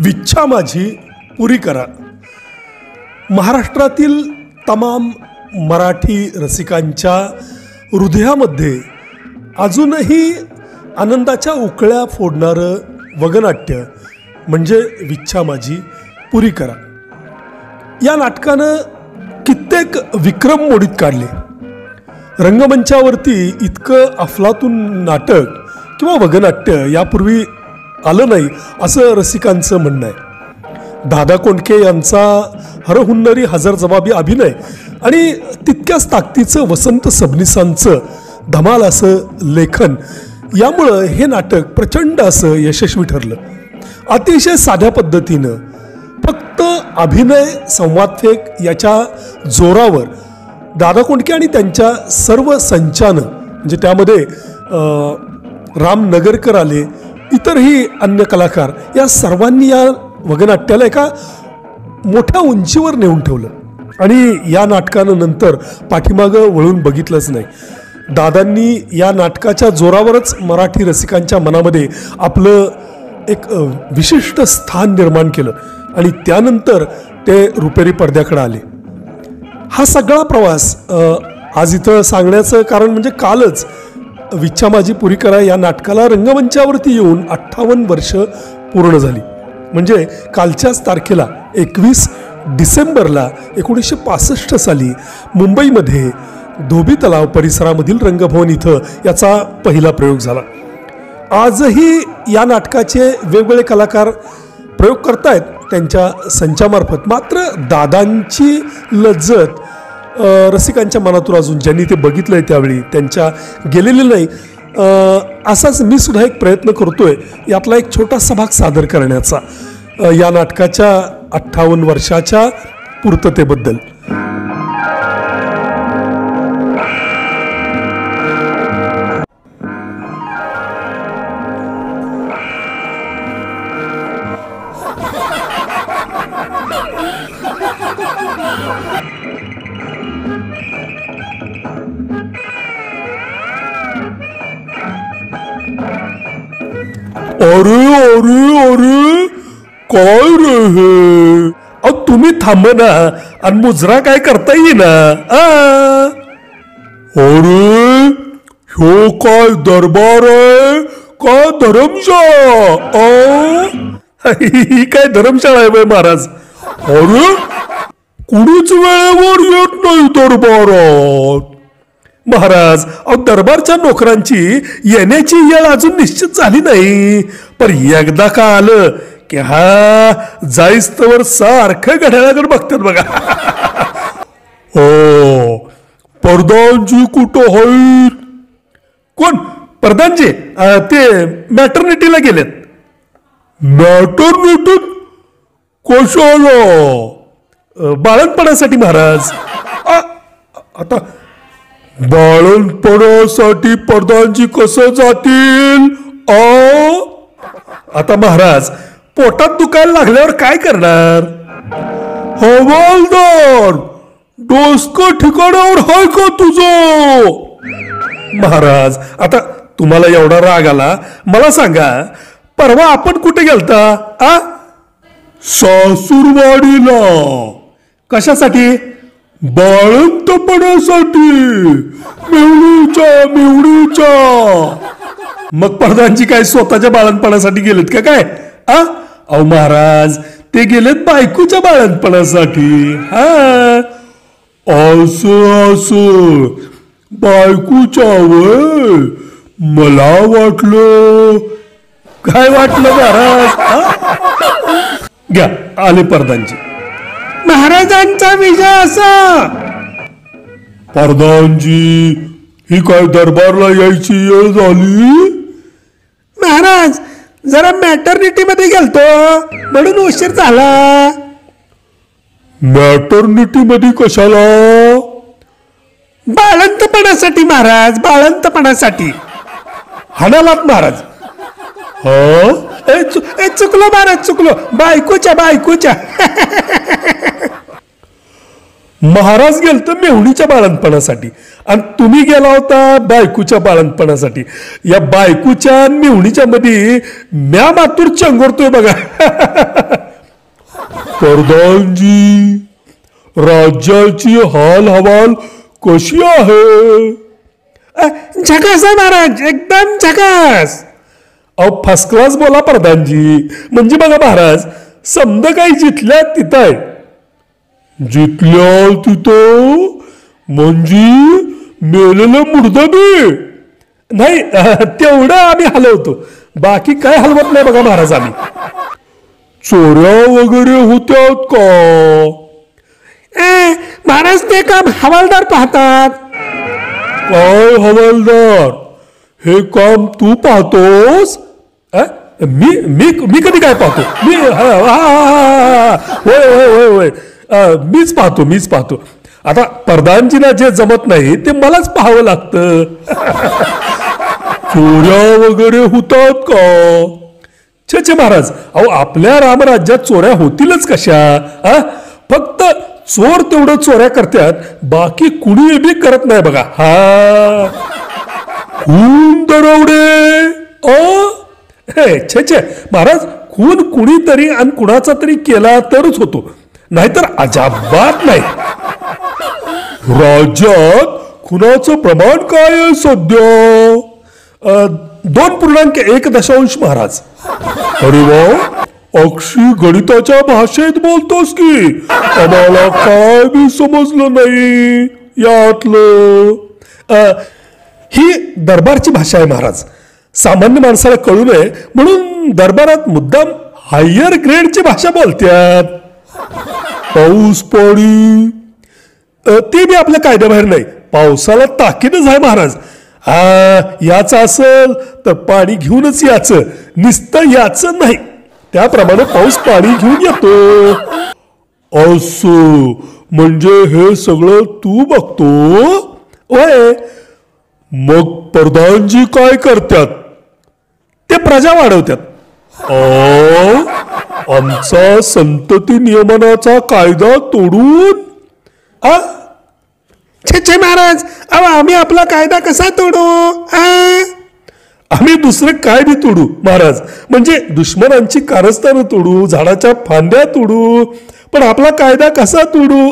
विच्छा माझी पुरी करा. महाराष्ट्रातील तमाम मराठी रसिकांच्या हृदयामध्ये अजूनही आनंदाच्या उकळ्या फोडणारं वगनाट्य म्हणजे विच्छा माझी पुरी करा. या नाटकानं कित्येक विक्रम मोडीत काढले. रंगमंचावरती इतकं अफलातून नाटक किंवा वगनाट्य यापूर्वी आलं नाही असं रसिकांचं म्हणणं आहे. दादा कोंडके यांचा हरहुन्नरी हजरजबाबी अभिनय आणि तितक्याच ताकदीचं वसंत सबनीसांचं धमाल असं लेखन यामुळं हे नाटक प्रचंड असं यशस्वी ठरलं. अतिशय साध्या पद्धतीनं फक्त अभिनय संवादफेक याच्या जोरावर दादा कोंडके आणि त्यांच्या सर्व संचानं म्हणजे त्यामध्ये राम नगरकर आले, इतरही अन्य कलाकार या सर्वांनी या वगनाट्याला एका मोठ्या उंचीवर नेऊन ठेवलं आणि या नाटकानं नंतर पाठीमागं वळून बघितलंच नाही. दादांनी या नाटकाच्या जोरावरच मराठी रसिकांच्या मनामध्ये आपलं एक विशिष्ट स्थान निर्माण केलं आणि त्यानंतर ते रुपेरी पडद्याकडे आले. हा सगळा प्रवास आज इथं सांगण्याचं कारण म्हणजे कालच विच्छा माझी पुरी करा या नाटकाला रंगमंचावरती येऊन 58 वर्ष पूर्ण झाली. म्हणजे कालच्याच तारखेला 21 डिसेंबरला 1965 साली मुंबईमध्ये धोबी तलाव परिसरामधील रंगभवन इथं याचा पहिला प्रयोग झाला. आजही या नाटकाचे वेगवेगळे कलाकार प्रयोग करतायत त्यांच्या संचामार्फत. मात्र दादांची लज्जत रसिकांच्या मनातून अजून ज्यांनी ते बघितलं आहे त्यावेळी त्यांच्या गेलेले नाही. असाच मी सुद्धा एक प्रयत्न करतोय यातला एक छोटासा भाग सादर करण्याचा या नाटकाच्या 58 वर्षाच्या पूर्ततेबद्दल. अरे अरे अरे काय रे हे? तुम्ही थांब ना आणि मुजरा काय करता येईना. अरे ह्यो काय दरबार आहे का धर्मशाळा? ही काय धर्मशाळा आहे बाई महाराज. अरे कुणीच वेळेवर येत नाही दरबारात. महाराज दरबारच्या नोकरांची येण्याची वेळ अजून निश्चित झाली नाही. पण एकदा का आलं की हा जाईस्तवर सारखं घड्याळाकडे बघतात बघा. हो प्रधानजी कुठं आहेत? कोण प्रधानजी? ते मॅटर्निटीला गेलेत. मॅटर्निटीत कशाला? बाळंतपणासाठी महाराज. आता बाळंतपणासाठी प्रधानजी कसं जातील? आता महाराज पोटात दुखायला लागल्यावर काय करणार? हवालदार डोसकं ठिकाणावर हाय का तुझं? महाराज आता तुम्हाला एवढा राग आला मला सांगा, परवा आपण कुठे गेलता? सासूरवाडीला. कशासाठी? बाळंतपणासाठी. मिवणीच्या. मग प्रधानजी काय स्वतःच्या बाळंतपणासाठी गेलेत का काय? अहो महाराज ते गेलेत बायकोच्या बाळंतपणासाठी. असं बायकोच्या वय मला वाटलं. काय वाटलं महाराज? घ्या आले प्रधानजी. महाराजांचा विजय असा. प्रधानजी ही काय दरबारला यायची वेळ झाली? महाराज जरा मॅटर्निटी मध्ये गेलतो म्हणून उशीर झाला. मॅटर्निटी मध्ये कशाला? बाळंतपणासाठी महाराज, बाळंतपणासाठी. हाणालात महाराज. चुकलो महाराज चुकलो. बायकोच्या. महाराज गेलत मेहुणीच्या बाळंतपणासाठी आणि तुम्ही गेला होता बायकोच्या बाळंतपणासाठी. या बायकोच्या आणि मेहुणीच्या मध्ये म्या मातूर चंगोरतोय बघा. प्रधानजी, राज्याची हाल हवाल कशी आहे? झकास आहे महाराज, एकदम झकास. अहो फर्स्ट क्लास बोला प्रधानजी. म्हणजे बघा महाराज, समजा काही जिथल्या तिथं आहे. जिथल्या तिथं म्हणजे मेलेलं मुर्दा बी नाही, तेवढं आम्ही हलवतो, बाकी काय हलवत नाही बघा महाराज आम्ही. चोऱ्या वगैरे होत्यात का? महाराज ते काम हवालदार पाहतात. काय हवालदार? हे काम तू पाहतोस? मी मी मी कधी काय पाहतो? मी होय होय होय होय, मीच पाहतो. आता प्रधानजीला जे जमत नाही ते मलाच पाहावं लागतं. चोऱ्या वगैरे होतात का? छे महाराज, अहो आपल्या रामराज्यात चोऱ्या होतीलच कशा? फक्त चोर तेवढं चोऱ्या करतात, बाकी कुणी बी करत नाही बघा. हा खून दरोडे? छे महाराज, खून कुणीतरी आणि कुणाचा तरी केला तरच होतो, नाहीतर अजिबात नाही. राज्यात खुनाचं प्रमाण काय आहे सध्या? 2.1 महाराज. अरे वा, अक्षी गणिताच्या भाषेत बोलतोस की. आम्हाला काय बी समजलं नाही यातलं. ही दरबारची भाषा आहे महाराज, सामान्य माणसाला कळू नये म्हणून दरबारात मुद्दाम हायर ग्रेडची भाषा बोलतात. पाऊस पाणी ते बी आपल्या कायद्याबाहेर नाही. पावसाला ताकीदच आहे महाराज. याचं असेल तर पाणी घेऊनच याचं, नुसतं याचं नाही. त्याप्रमाणे पाऊस पाणी घेऊन येतो. असं म्हणजे हे सगळं तू बघतो? होय. मग प्रधानजी काय करतात? ते प्रजा वाढवतात. आमचा संतती नियमनाचा कायदा तोडून? छे महाराज, आम्ही आपला कायदा कसा तोडू? आम्ही दुसरं काय बी तोडू महाराज, म्हणजे दुश्मनांची कारस्थानं तोडू, झाडाच्या फांद्या तोडू, पण आपला कायदा कसा तोडू?